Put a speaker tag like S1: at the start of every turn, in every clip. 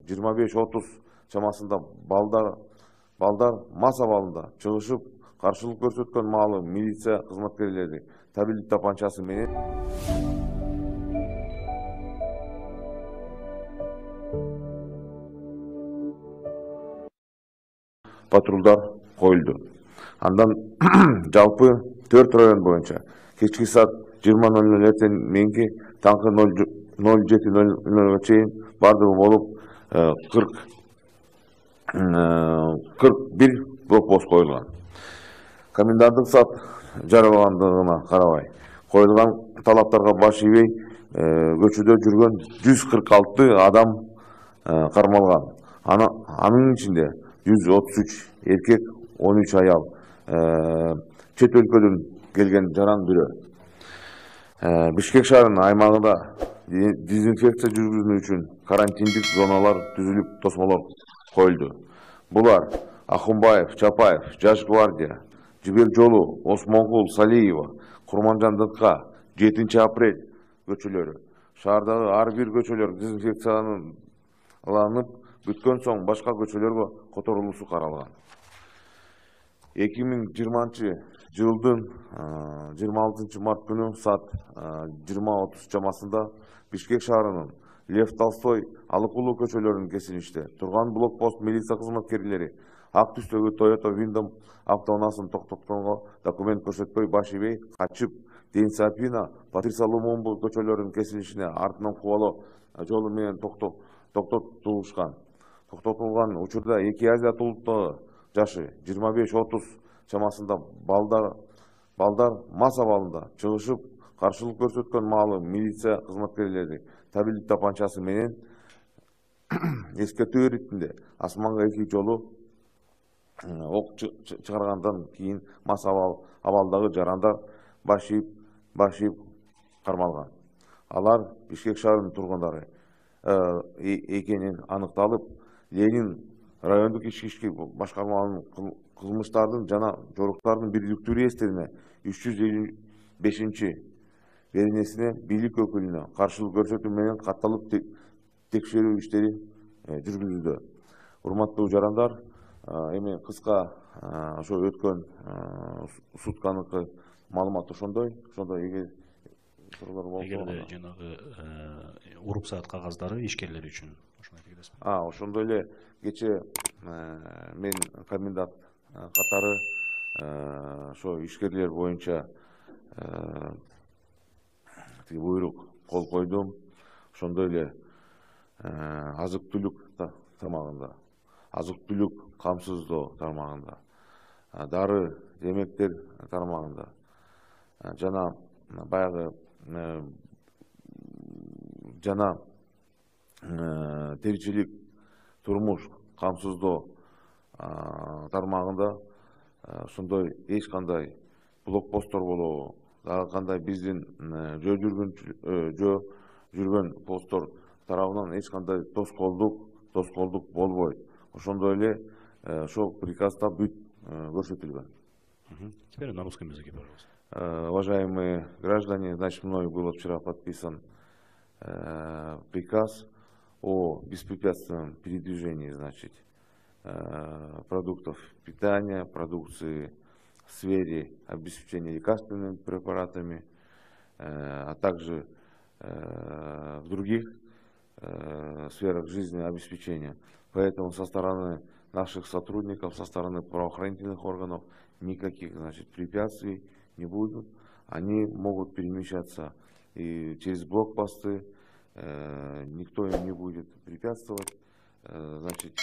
S1: 25-30 чамасында балдар мас абалында чыгышып, каршылык көрсөткөн маалы милиция кызматкерлери табельдик тапанчасы менен патрулдар коюлду. Андан жалпы 4 район боюнча кечки саат 20:00 эртең мененки таңкы 07:00 чейин бардыгы болуп 41 блокпост коюлган. Коменданттык саат жарыялангандыгына карабай коюлган талаптарга баш ийбей көчөдө жүргөн 146 адам кармалган. Анын ичинде 133 эркек, 13 аял, чет өлкөдөн келген жаран бирөө. Бишкек шаарынын аймагында дезинфекция жүргүзүү үчүн карантиндик зоналар түзүлүп, тосмолор коюлду. Булар Ахунбаев, Чапаев, Жаш гвардия, Жибек жолу, Осмонгул, Салиева, Курманжан Дытка, 7 апрель көчөлөрү. Шаардагы ар бир көчөлөр дезинфекцияланып бүткөн соң башка көчөлөргө которулуусу каралган. 2020 жылдын 26 март күнү саат 20:30 чамасында Бишкек шаарынын Лев Толстой, Алыкулуу көчөлөрүнүн кесиниште турган блокпост милиция кызматкерлери ак түстөгү Toyota Windom автоунаасын токтотконго документ көрсөтпөй баш ийбей качып, Ден Сапина, Патриса Лумумбу көчөлөрүнүн кесинишине артынан кубалоо жолу менен токтотулушкан. Токтотулган учурда 2 Азия улуттагы жашы 25-30 чамасында балдар мас абалында чыгышып, каршылык көрсөткөн маалы милиция кызматкерлери табельдик тапанчасы менен эскертүү иретинде асманга 2 жолу ок чыгаргандан кийин мас абалдагы жарандар баш ийип кармалган. Алар Бишкек шаарынын тургундары экени аныкталып, Ленин райондук ички иштер башкармаларынын кылмыштардын жана жоруктардын бирдиктүү реестерине 355 беренесине бийлик өкүлүнө каршылык көрсөтүү менен катталып текшерүү иштери жүргүзүүдө. Урматтуу жарандар, эми кыска ошо өткөн сутканыкы маалымат ошондой эгер суроолор болсо.
S2: Эгерде жанагы уруп саат кагаздары ишкерлер үчүн ошону айтып кетесизби?
S1: Ошондой эле кечээ мен комендант катары ошо ишкерлер боюнча буйрук кол койдум. Ошондой эле азык-түлүк тармагында, азык-түлүк камсыздоо тармагында, дары демектер тармагында жана баягы жана теричилик, турмуш камсыздоо тармагында ошондой эч кандай блокпосттор болобу, дагы кандай биздин жөө жүргөн посттор тарабынан эч кандай тоскоолдук болбойт. Ошондой эле ошол приказда бүт көрсөтүлгөн.
S2: Теперь на русском языке, пожалуйста.
S1: Уважаемые граждане, значит, мной был вчера подписан приказ о беспрепятственном передвижении, значит, продуктов питания, продукции в сфере обеспечения лекарственными препаратами, а также в других сферах жизнеобеспечения. Поэтому со стороны наших сотрудников, со стороны правоохранительных органов никаких, значит, препятствий не будет. Они могут перемещаться и через блокпосты, никто им не будет препятствовать. Значит,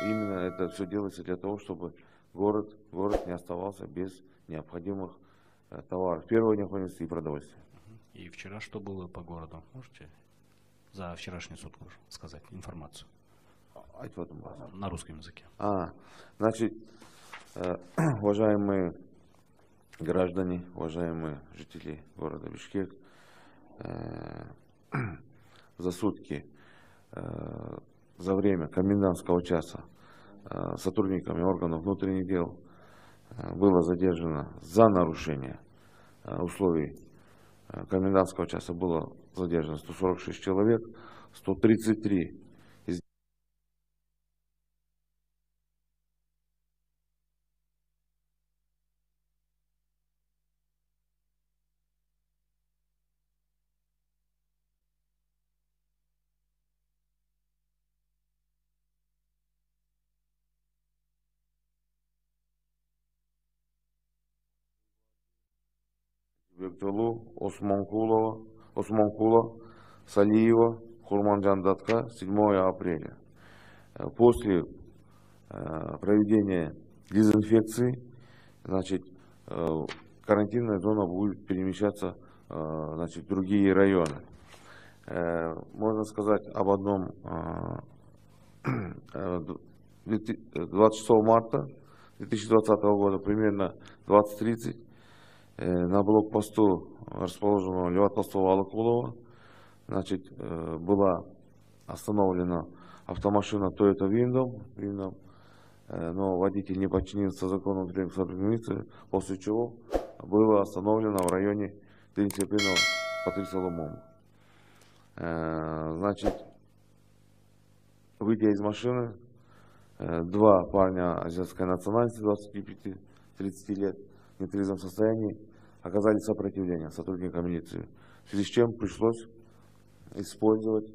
S1: именно это все делается для того, чтобы город не оставался без необходимых товаров первой необходимости и продовольствия.
S2: И вчера что было по городу? Можете за вчерашнюю сутку сказать информацию? На русском языке.
S1: Значит, уважаемые граждане, уважаемые жители города Бишкек, за сутки, за время комендантского часа сотрудниками органов внутренних дел было задержано за нарушение условий комендантского часа было задержано 146 человек, 133 Бектолу, Османкула, Салиева, Курманжан Датка 7 апреля. После проведения дезинфекции, значит, карантинная зона будет перемещаться, значит, в другие районы. Можно сказать об одном. 26 марта 2020 года, примерно 20:30, на блокпосту, расположенного Льва Толстого Алыкулова, значит, была остановлена автомашина Toyota Windom, но водитель не подчинился закону милиции, после чего было остановлено в районе Денисепинова Патрик Соломон. Значит, выйдя из машины, два парня азиатской национальности, 25-30 лет, в нетрезвом состоянии, оказали сопротивление сотрудникам милиции, в связи с чем пришлось использовать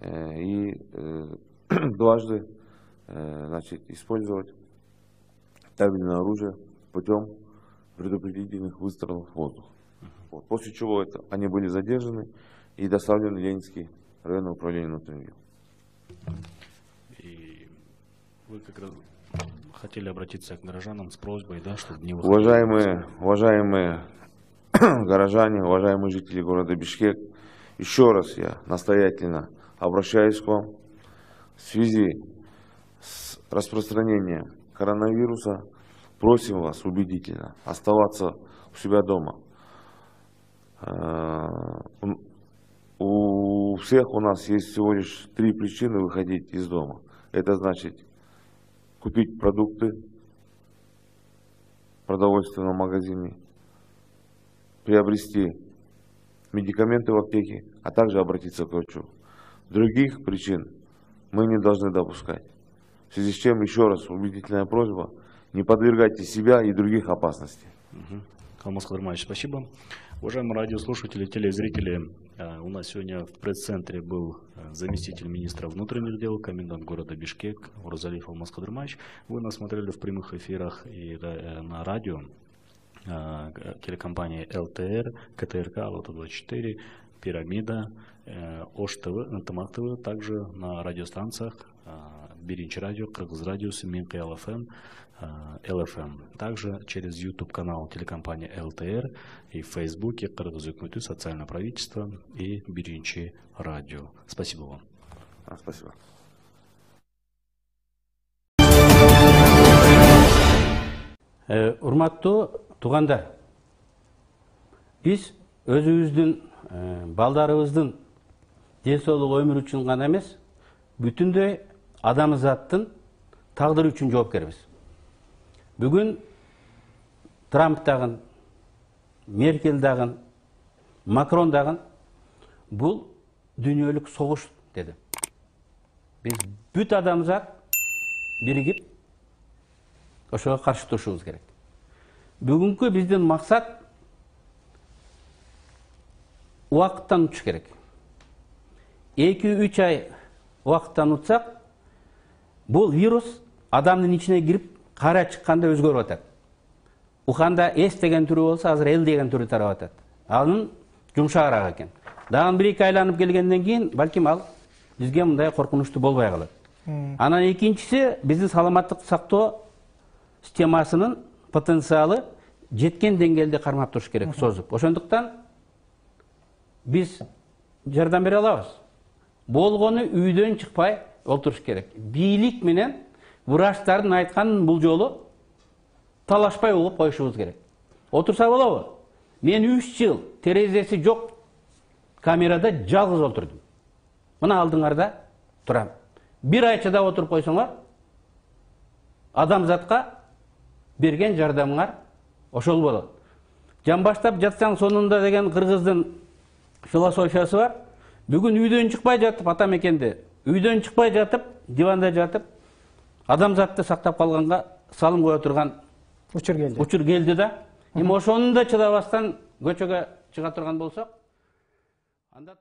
S1: и дважды, значит, использовать табельное оружие путем предупредительных выстрелов в воздух. Вот. После чего они были задержаны и доставлены в Ленинский районное управление внутренних дел.
S2: И вы как раз хотели обратиться к горожанам с просьбой, да, чтобы не выходили.
S1: Уважаемые горожане, уважаемые жители города Бишкек, еще раз я настоятельно обращаюсь к вам в связи с распространением коронавируса. Просим вас убедительно оставаться у себя дома. У всех у нас есть всего лишь 3 причины выходить из дома. Это значит купить продукты в продовольственном магазине, приобрести медикаменты в аптеке, а также обратиться к врачу. Других причин мы не должны допускать. В связи с чем, еще раз, убедительная просьба, не подвергайте себя и других опасности.
S2: Алмаз Кадырманович, спасибо. Уважаемые радиослушатели, телезрители, у нас сегодня в пресс-центре был заместитель министра внутренних дел, комендант города Бишкек Уразалиев Алмаз Кадырманович. Вы нас смотрели в прямых эфирах и на радио телекомпании ЛТР, КТРК, Лото-24, Пирамида, Ош-ТВ, Ntамак-ТВ, также на радиостанциях Биринчи радио, Кыргыз радио, Минкы ЛФМ, ЛФМ. Также через YouTube-канал телекомпании ЛТР и в Фейсбуке Кыргыз Өкмөтү, социальное правительство и Биринчи радио. Спасибо вам.
S1: Спасибо.
S3: Урматтуу туугандар, биз өзүбүздүн балдарыбыздын ден соолугу өмүрү үчүн гана эмес, бүтүндөй адамзаттын тагдыры үчүн жоопкербиз. Бүгүн Трамп дагы, Меркель дагы, Макрон дагы бул дүйнөлүк согуш деди. Биз бүт адамзат биригип ошого каршы турушубуз керек. Бүгүнкү биздин максат убакыттан утуш керек. 2-3 ай убакыттан утсак, бул вирус адамдын ичине кирип, кара чыкканда өзгөрүп атат. Уханда S деген түрү болсо, азыр L деген түрү тарап атат. Анын жумшагыраак экен. Дагы 1-2 айланып келгенден кийин, балким ал бизге мындай коркунучтуу болбой калат. Анан экинчиси, биздин саламаттык сактоо системасынын потенциалы жеткен деңгээлде кармап туруш керек, созуп. Ошондуктан биз жардам бере алабыз. Болгону үйдөн чыкпай олтуруш керек. Бийлик менен врачтардын айтканын бул жолу талашпай угуп коюшубуз керек. Отурса болобу? Мен 3 жыл терезеси жок камерада жалгыз отурдум. Мына алдыңарда турам. 1 ай чыдап отуруп койсоңор, адамзатка берген жардамыңар ошол болот. Жан баштап жатсаң сонунда деген кыргыздын философиясы бар. Бүгүн үйдөн чыкпай жатып, ата мекенде үйдөн чыкпай жатып, диванда жатып, адамзатты сактап калганга салым кое турган учур келди да. Эми ошону да чыдабастан көчөгө чыга турган болсок, анда